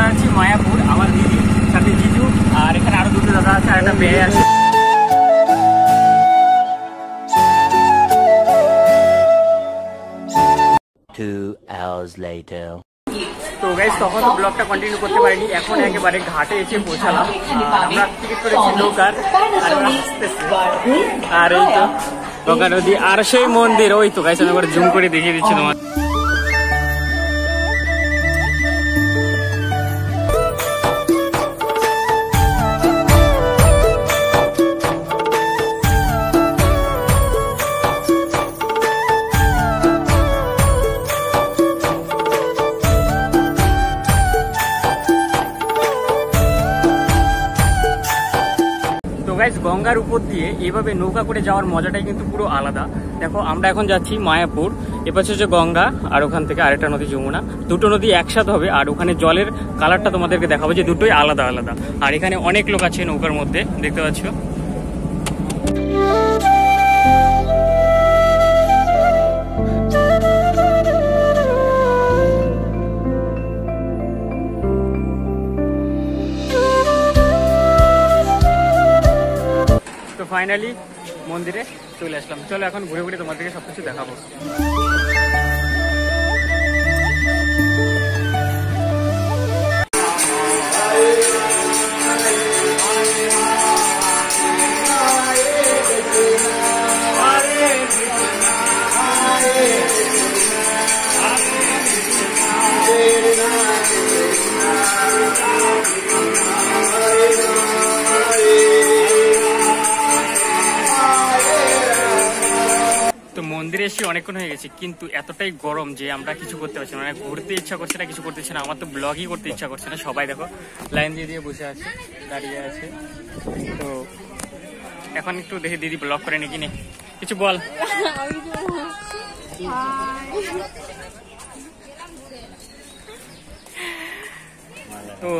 আমরা আছি মায়াপুর, আমার দিদি সাথে জিজু, আর এখানে আরো দুটো দাদা আছে, আর একটা মেয়ে আছে। তো গাইস তখন তো ব্লগটা কন্টিনিউ করতে পারিনি, এখন একেবারে ঘাটে এসে পৌঁছালাম। আমরা টিকিট করেছি নৌকার, আর এই তো গঙ্গা নদী আর সেই মন্দির, ওই তো গাইস আমি একবার জুম করে দেখিয়ে দিচ্ছি তোমার। গঙ্গার উপর দিয়ে এভাবে নৌকা করে যাওয়ার মজাটাই কিন্তু পুরো আলাদা। দেখো আমরা এখন যাচ্ছি মায়াপুর, এপাশে হচ্ছে গঙ্গা আর ওখান থেকে আরেকটা নদী যমুনা, দুটো নদী একসাথে হবে। আর ওখানে জলের কালারটা তোমাদেরকে দেখাবো যে দুটোই আলাদা আলাদা। আর এখানে অনেক লোক আছে নৌকার মধ্যে, দেখতে পাচ্ছ। ফাইনালি মন্দিরে চলে আসলাম, চলো এখন ঘুরে ঘুরে তোমাদেরকে সবকিছু দেখাবো। মন্দিরে এসে অনেকক্ষণ হয়ে গেছে, কিন্তু এতটাই গরম যে আমরা কিছু করতে পারছি না, মানে ঘুরতে ইচ্ছা করছে না, কিছু করতে ইচ্ছা না। আমার তো ব্লগই করতে ইচ্ছা করছে না। সবাই দেখো লাইন দিয়ে দিয়ে বসে আছে, দাঁড়িয়ে আছে। তো এখন একটু দেখে দিদি ব্লগ করে নাকি নে, কিছু বল। তো